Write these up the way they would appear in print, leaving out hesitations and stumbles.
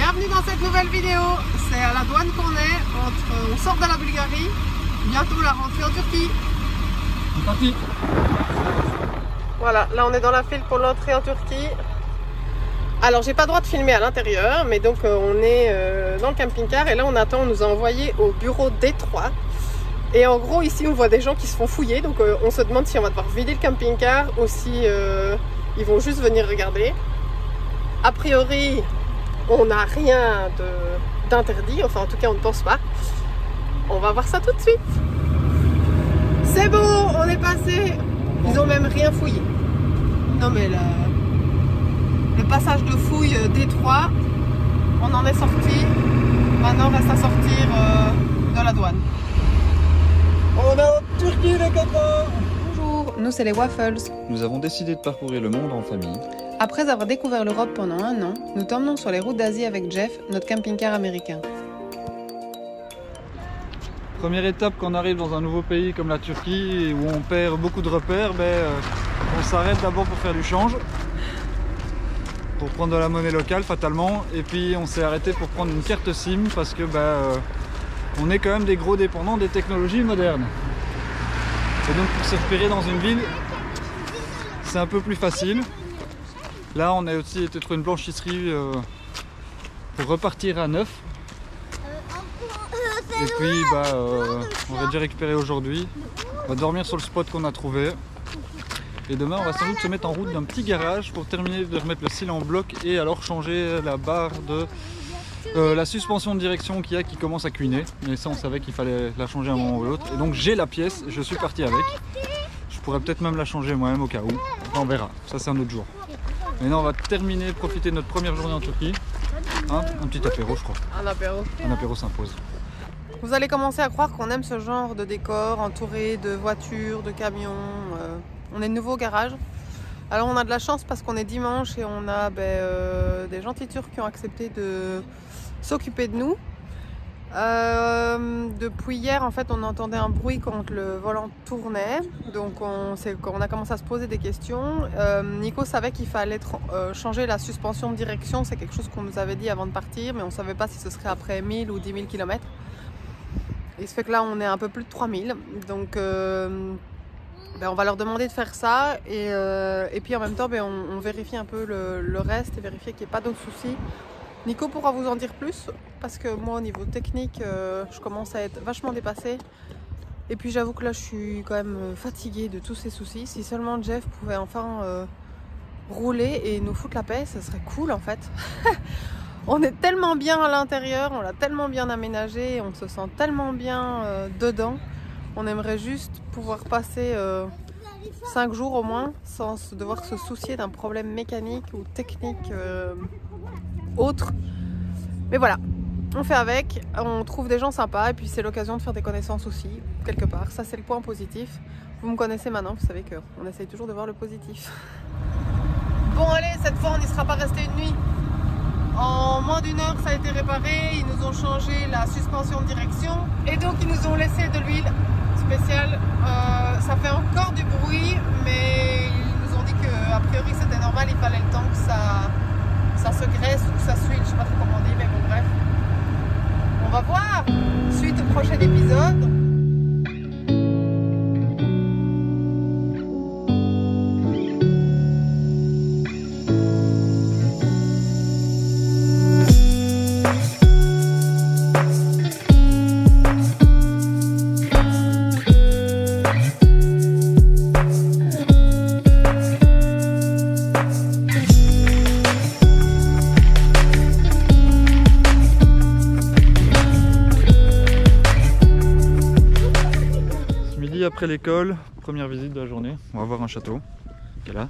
Bienvenue dans cette nouvelle vidéo. C'est à la douane qu'on est, on sort de la Bulgarie, bientôt la rentrée en Turquie. C'est parti. Voilà, là on est dans la file pour l'entrée en Turquie. Alors j'ai pas le droit de filmer à l'intérieur, mais donc on est dans le camping-car et là on attend, on nous a envoyé au bureau Détroit. Et en gros ici on voit des gens qui se font fouiller, donc on se demande si on va devoir vider le camping-car ou si ils vont juste venir regarder. A priori, on n'a rien d'interdit, enfin en tout cas on ne pense pas. On va voir ça tout de suite. C'est bon, on est passé. Ils ont même rien fouillé. Non mais le passage de fouille Détroit, on en est sorti. Maintenant reste à sortir de la douane. On est en Turquie les copains. Bonjour, nous c'est les Waffles. Nous avons décidé de parcourir le monde en famille. Après avoir découvert l'Europe pendant 1 an, nous t'emmenons sur les routes d'Asie avec Jeff, notre camping-car américain. Première étape quand on arrive dans un nouveau pays comme la Turquie où on perd beaucoup de repères, on s'arrête d'abord pour faire du change, pour prendre de la monnaie locale fatalement, et puis on s'est arrêté pour prendre une carte SIM parce que on est quand même des gros dépendants des technologies modernes. Et donc pour se repérer dans une ville, c'est un peu plus facile. Là on a aussi été trouver une blanchisserie pour repartir à neuf. Et puis on va déjà récupérer aujourd'hui. On va dormir sur le spot qu'on a trouvé. Et demain on va sans doute se mettre en route d'un petit garage pour terminer de remettre le cil en bloc et alors changer la barre de la suspension de direction qu'il y a qui commence à cuiner. Mais ça on savait qu'il fallait la changer à un moment ou l'autre. Et donc j'ai la pièce, je suis parti avec. Je pourrais peut-être même la changer moi-même au cas où. Enfin, on verra, ça c'est un autre jour. Maintenant on va terminer, profiter de notre première journée en Turquie. Un petit apéro je crois. Un apéro. Un apéro s'impose. Vous allez commencer à croire qu'on aime ce genre de décor entouré de voitures, de camions. On est de nouveau au garage. Alors on a de la chance parce qu'on est dimanche et on a des gentils Turcs qui ont accepté de s'occuper de nous. Depuis hier en fait on entendait un bruit quand le volant tournait, donc on a commencé à se poser des questions. Nico savait qu'il fallait changer la suspension de direction, c'est quelque chose qu'on nous avait dit avant de partir, mais on ne savait pas si ce serait après 1000 ou 10 000 km. Il se fait que là on est un peu plus de 3000, donc on va leur demander de faire ça et puis en même temps on vérifie un peu le reste et vérifier qu'il n'y ait pas d'autres soucis. Nico pourra vous en dire plus parce que moi au niveau technique je commence à être vachement dépassée et puis j'avoue que là je suis quand même fatiguée de tous ces soucis. Si seulement Jeff pouvait enfin rouler et nous foutre la paix, ça serait cool en fait. On est tellement bien à l'intérieur, on l'a tellement bien aménagé, on se sent tellement bien dedans. On aimerait juste pouvoir passer 5 jours au moins sans devoir se soucier d'un problème mécanique ou technique autre. Mais voilà, on fait avec, on trouve des gens sympas et puis c'est l'occasion de faire des connaissances aussi, quelque part. Ça c'est le point positif. Vous me connaissez maintenant, vous savez qu'on essaye toujours de voir le positif. Bon allez, cette fois on n'y sera pas resté une nuit. En moins d'1 heure ça a été réparé, ils nous ont changé la suspension de direction et donc ils nous ont laissé de l'huile spéciale. Ça fait encore du bruit mais ils nous ont dit qu'a priori c'était normal, il fallait le temps que ça se graisse ou que ça suit, je sais pas trop comment on dit, mais bon bref. On va voir, suite au prochain épisode. Après l'école, première visite de la journée, on va voir un château. Quel là.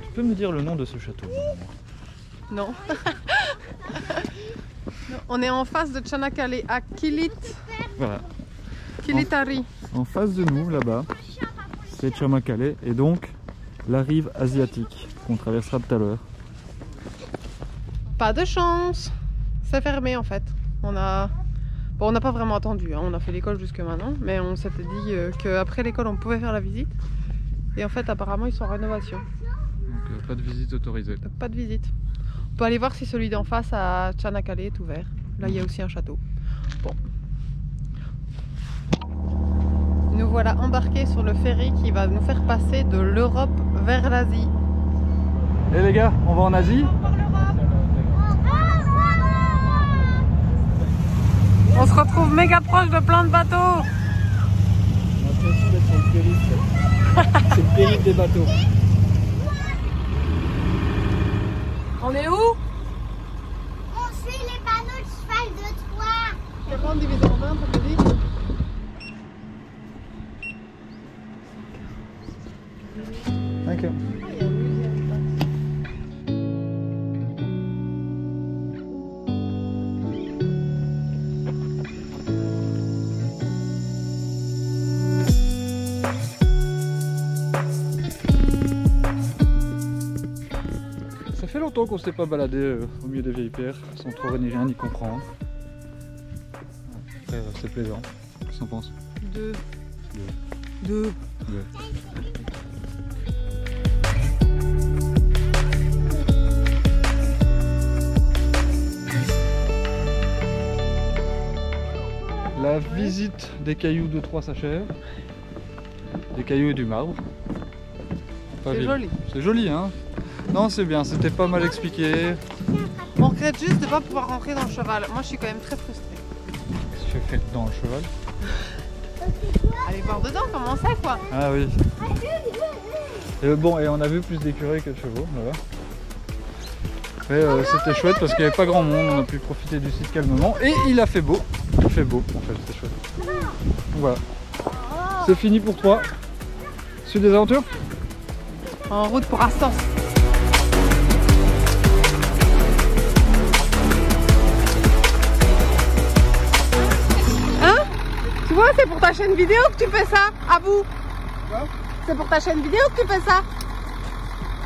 Tu peux me dire le nom de ce château? Non. On est en face de Çanakkale à Kilit. Voilà. Kilitari. En face de nous, là-bas, c'est Çanakkale et donc la rive asiatique qu'on traversera tout à l'heure. Pas de chance. C'est fermé en fait. On n'a pas vraiment attendu, hein. On a fait l'école jusque maintenant, mais on s'était dit qu'après l'école on pouvait faire la visite. Et en fait apparemment ils sont en rénovation. Donc pas de visite autorisée. Pas de visite. peut aller voir si celui d'en face à Tchanakale est ouvert. Là, il y a aussi un château. Bon. Nous voilà embarqués sur le ferry qui va nous faire passer de l'Europe vers l'Asie. Et les gars, on va en Asie? On se retrouve méga proche de plein de bateaux. On a l'impression d'être sur le périph'. C'est le périph' des bateaux. On est où? On suit les panneaux de cheval de Troie. 40 divisé en 20, ça te dit? Ok. Ça fait longtemps qu'on s'est pas baladé au milieu des vieilles pierres sans trop ni rien ni comprendre. Après, c'est plaisant. Qu'est-ce que t'en penses? Deux. La visite des cailloux de Troie s'achève. Des cailloux et du marbre. Pas C'est vil. joli. C'est joli, hein? Non, c'est bien, c'était pas mal expliqué. On regrette juste de ne pas pouvoir rentrer dans le cheval. Moi, je suis quand même très frustrée. Qu'est-ce que tu fais dans le cheval? Allez voir dedans comment c'est, quoi. Ah oui. Et bon, et on a vu plus d'écureuils que de chevaux, voilà. Mais c'était chouette parce qu'il n'y avait pas grand monde, on a pu profiter du site calmement. Et il a fait beau. Il fait beau, en fait, c'était chouette. Donc voilà. C'est fini pour toi. Suite des aventures? En route pour Assos. Hein? Tu vois, c'est pour ta chaîne vidéo que tu fais ça, à vous. C'est pour ta chaîne vidéo que tu fais ça.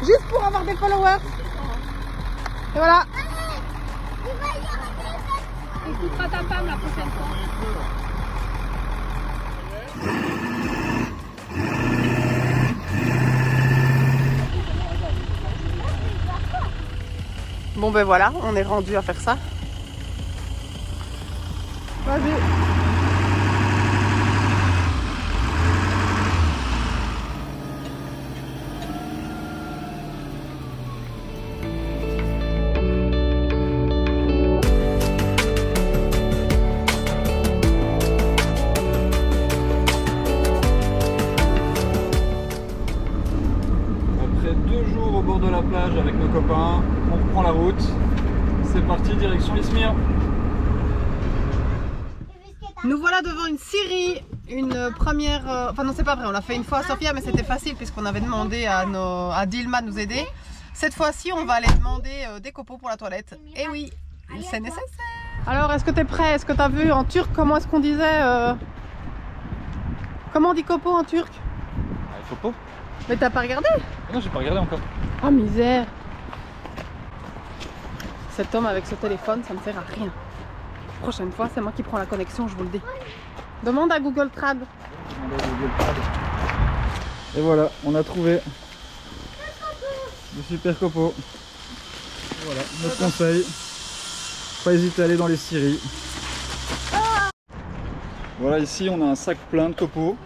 Juste pour avoir des followers. Et voilà. Écoutera ta femme la prochaine fois. Bon ben voilà, on est rendu à faire ça. Vas-y. Après 2 jours au bord de la plage avec nos copains, on reprend la route. C'est parti, direction Izmir. Nous voilà devant une scierie, une première... Enfin non, c'est pas vrai, on l'a fait une fois à Sofia, mais c'était facile puisqu'on avait demandé à Dilma de nous aider. Cette fois-ci, on va aller demander des copeaux pour la toilette. Et oui, c'est nécessaire. Alors, est-ce que tu es prêt? Est-ce que tu as vu en turc comment est-ce qu'on disait Comment on dit copeau en turc? Il faut pas. Mais t'as pas regardé? Non, j'ai pas regardé encore. Oh misère! Cet homme avec ce téléphone, ça ne sert à rien. Prochaine fois, c'est moi qui prends la connexion, je vous le dis. Demande à Google Trad. Et voilà, on a trouvé le super copeau. Voilà, notre conseil. Pas hésiter à aller dans les scieries. Voilà, ici on a un sac plein de copeaux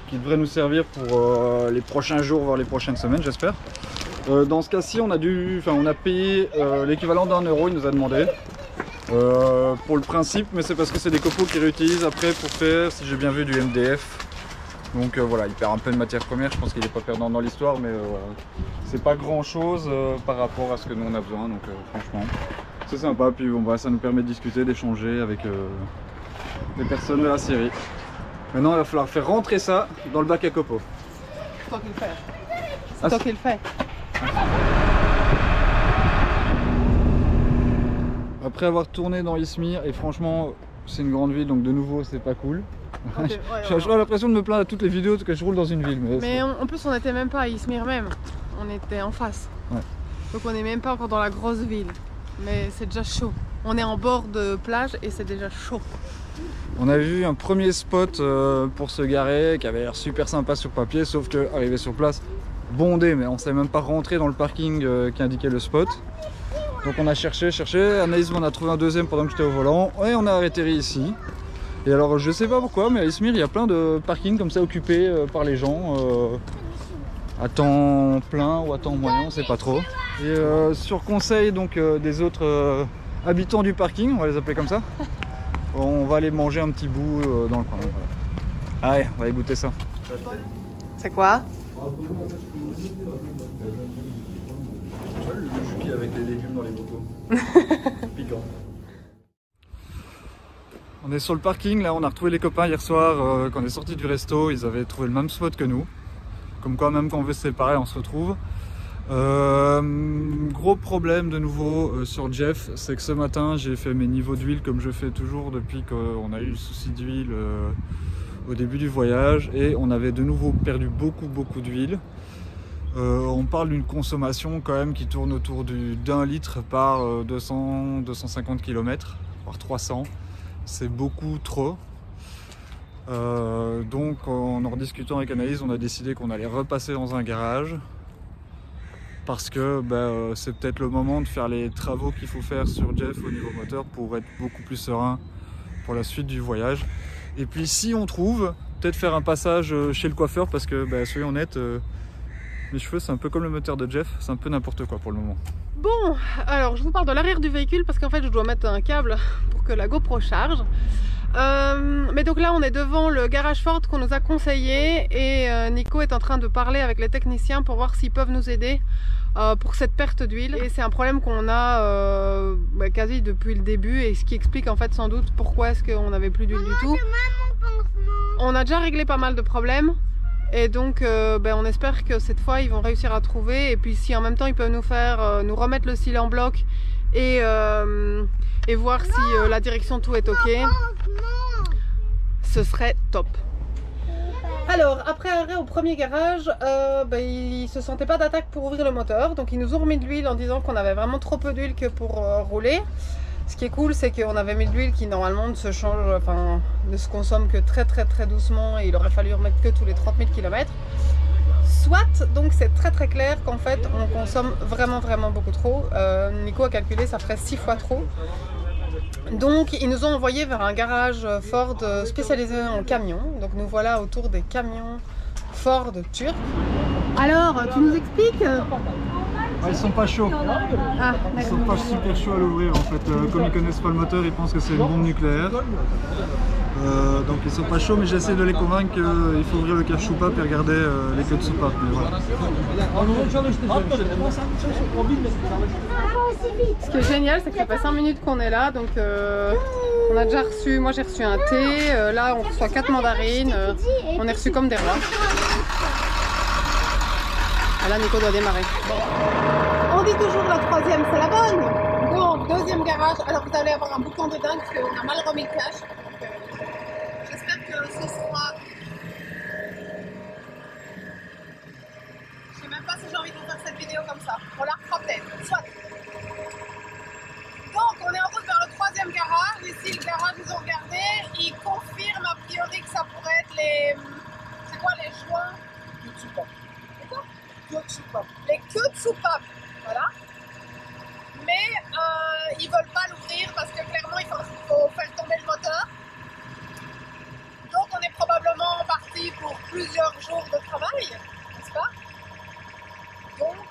qui devrait nous servir pour les prochains jours, voire les prochaines semaines, j'espère. Dans ce cas-ci, on a payé l'équivalent d'1 €, il nous a demandé. Pour le principe, mais c'est parce que c'est des copeaux qu'ils réutilisent après pour faire, si j'ai bien vu, du MDF. Donc voilà, il perd un peu de matière première, je pense qu'il n'est pas perdant dans l'histoire, mais voilà. C'est pas grand chose par rapport à ce que nous on a besoin, donc franchement c'est sympa. Puis bon, bah, ça nous permet de discuter, d'échanger avec les personnes de la scierie. Maintenant il va falloir faire rentrer ça dans le bac à copeaux. C'est toi qui le fais. C'est Ah, toi qui le fais. Après avoir tourné dans Izmir, et franchement c'est une grande ville, donc de nouveau c'est pas cool. Okay, J'ai l'impression de me plaindre à toutes les vidéos que je roule dans une ville. Mais en plus on n'était même pas à Izmir même, on était en face. Ouais. Donc on n'est même pas encore dans la grosse ville. Mais c'est déjà chaud. On est en bord de plage et c'est déjà chaud. On a vu un premier spot pour se garer qui avait l'air super sympa sur papier, sauf que arrivé sur place, bondé, mais on ne savait même pas rentrer dans le parking qui indiquait le spot. Donc on a cherché, Anaïs m'en a trouvé un deuxième pendant que j'étais au volant et on a atterri ici. Et alors je sais pas pourquoi, mais à Izmir il y a plein de parkings comme ça occupés par les gens à temps plein ou à temps moyen, on sait pas trop. Et sur conseil donc des autres habitants du parking, on va les appeler comme ça, on va aller manger un petit bout dans le coin. Voilà. Allez, on va aller goûter ça. C'est quoi? Le jus avec les légumes dans les bocaux. Piquant. On est sur le parking, là on a retrouvé les copains hier soir quand on est sorti du resto, ils avaient trouvé le même spot que nous. Comme quoi même quand on veut se séparer on se retrouve. Gros problème de nouveau sur Jeff, c'est que ce matin j'ai fait mes niveaux d'huile comme je fais toujours depuis qu'on a eu le souci d'huile au début du voyage et on avait de nouveau perdu beaucoup d'huile. On parle d'une consommation quand même qui tourne autour d'1 litre par 200-250 km, voire 300. C'est beaucoup trop. Donc en rediscutant avec Anaïs, on a décidé qu'on allait repasser dans un garage. Parce que c'est peut-être le moment de faire les travaux qu'il faut faire sur Jeff au niveau moteur pour être beaucoup plus serein pour la suite du voyage. Et puis si on trouve, peut-être faire un passage chez le coiffeur parce que soyons honnêtes, mes cheveux c'est un peu comme le moteur de Jeff, c'est un peu n'importe quoi pour le moment. Bon, alors je vous parle de l'arrière du véhicule parce qu'en fait je dois mettre un câble pour que la GoPro charge. Mais donc là on est devant le garage Ford qu'on nous a conseillé et Nico est en train de parler avec les techniciens pour voir s'ils peuvent nous aider pour cette perte d'huile. Et c'est un problème qu'on a quasi depuis le début et ce qui explique en fait sans doute pourquoi est-ce qu'on n'avait plus d'huile du tout. On a déjà réglé pas mal de problèmes. Et donc on espère que cette fois ils vont réussir à trouver et puis si en même temps ils peuvent nous faire nous remettre le cil en bloc et voir si la direction tout est ok, ce serait top. Alors après arrêt au premier garage, ils se sentaient pas d'attaque pour ouvrir le moteur, donc ils nous ont remis de l'huile en disant qu'on avait vraiment trop peu d'huile que pour rouler. Ce qui est cool, c'est qu'on avait mis de l'huile qui normalement ne se change, enfin ne se consomme que très doucement et il aurait fallu remettre que tous les 30 000 km. Soit, donc c'est très clair qu'en fait on consomme vraiment beaucoup trop. Nico a calculé, ça ferait 6 fois trop. Donc ils nous ont envoyé vers un garage Ford spécialisé en camions. Donc nous voilà autour des camions Ford turcs. Alors, tu nous expliques? Ils sont pas chauds. Ah, ils sont pas super chauds à l'ouvrir en fait. Comme ils connaissent pas le moteur, ils pensent que c'est une bombe nucléaire. Donc ils sont pas chauds, mais j'essaie de les convaincre qu'il faut ouvrir le cache-soupape et regarder les queues de soupape. Mais voilà. Ce qui est génial, c'est que ça fait 5 minutes qu'on est là, donc on a déjà reçu, moi j'ai reçu un thé, là on reçoit 4 mandarines, on est reçu comme des rois. Et là Nico doit démarrer. On dit toujours la troisième c'est la bonne. Donc deuxième garage, alors vous allez avoir un boucan de dingue parce qu'on a mal remis le cache. J'espère que ce sera... Je sais même pas si j'ai envie de vous faire cette vidéo comme ça. On la refera peut-être, soit. Donc on est en route vers le troisième garage. Ici le garage ils ont regardé. Ils confirment a priori que ça pourrait être les... C'est quoi les joints? Les queues de soupape, voilà. Mais ils veulent pas l'ouvrir parce que clairement il faut faire tomber le moteur. Donc on est probablement parti pour plusieurs jours de travail, n'est-ce pas? Donc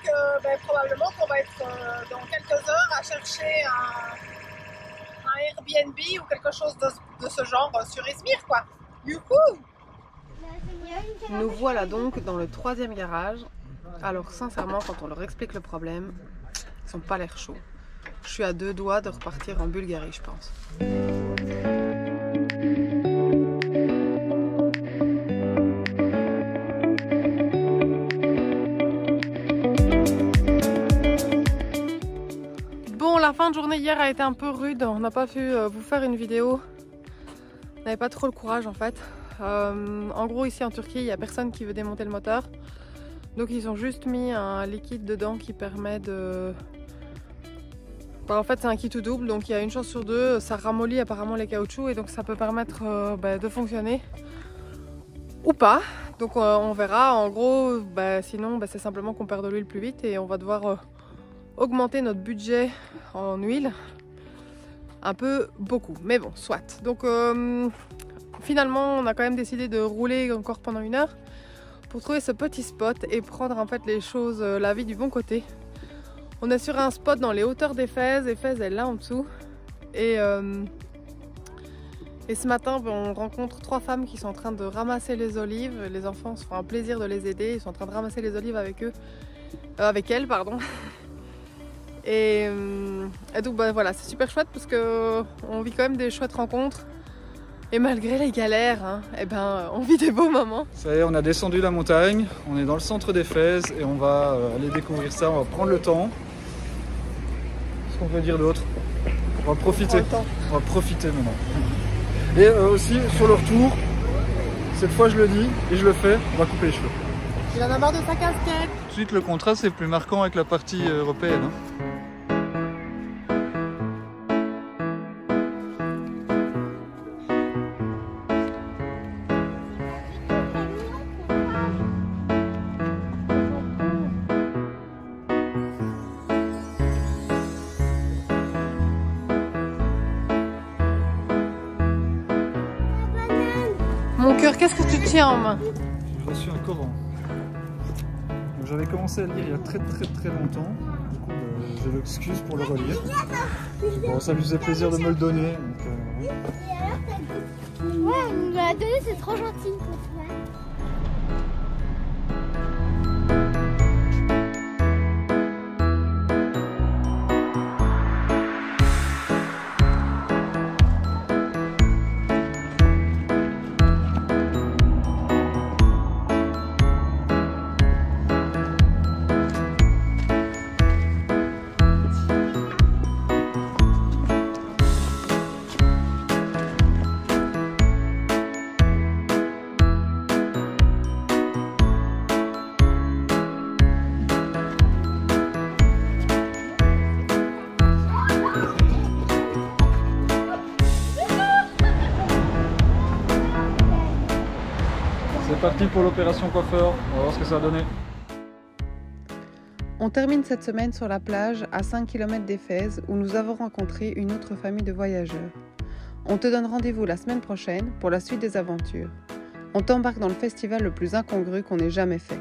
probablement qu'on va être dans quelques heures à chercher un Airbnb ou quelque chose de ce genre sur Izmir, quoi. Youhou! Nous voilà donc dans le troisième garage. Alors sincèrement, quand on leur explique le problème, ils n'ont pas l'air chauds. Je suis à 2 doigts de repartir en Bulgarie, je pense. Bon, la fin de journée hier a été un peu rude. On n'a pas pu vous faire une vidéo. On n'avait pas trop le courage en fait. En gros, ici en Turquie, il n'y a personne qui veut démonter le moteur. Donc ils ont juste mis un liquide dedans qui permet de... en fait c'est un kit tout double, donc il y a une chance sur 2, ça ramollit apparemment les caoutchoucs et donc ça peut permettre de fonctionner ou pas. Donc on verra, en gros sinon c'est simplement qu'on perd de l'huile plus vite et on va devoir augmenter notre budget en huile un peu beaucoup, mais bon, soit. Donc finalement on a quand même décidé de rouler encore pendant 1 heure pour trouver ce petit spot et prendre en fait les choses, la vie du bon côté. On est sur un spot dans les hauteurs d'Éphèse, Éphèse est là en dessous et ce matin on rencontre 3 femmes qui sont en train de ramasser les olives. Les enfants se font un plaisir de les aider, ils sont en train de ramasser les olives avec eux, avec elles pardon. Et donc bah, voilà, c'est super chouette parce que on vit quand même des chouettes rencontres et malgré les galères, hein, et ben, on vit des beaux moments. Ça y est, on a descendu la montagne, on est dans le centre d'Éphèse et on va aller découvrir ça, on va prendre le temps. Qu'est-ce qu'on peut dire d'autre? On va profiter, on va profiter maintenant. Et aussi sur le retour, cette fois je le dis et je le fais, on va couper les cheveux. Il en a marre de sa casquette. Tout de suite le contraste est plus marquant avec la partie européenne. Hein. Mon cœur, qu'est-ce que tu tiens en main? J'ai reçu un Coran. J'avais commencé à le lire il y a très longtemps. Du coup, j'ai l'excuse pour le relire. Bon, ça lui faisait plaisir de me le donner. Donc, oui. Ouais, on nous l'a donné, c'est trop gentil pour toi. C'est parti pour l'opération coiffeur, on va voir ce que ça a donné. On termine cette semaine sur la plage à 5 km d'Éphèse où nous avons rencontré une autre famille de voyageurs. On te donne rendez-vous la semaine prochaine pour la suite des aventures. On t'embarque dans le festival le plus incongru qu'on ait jamais fait.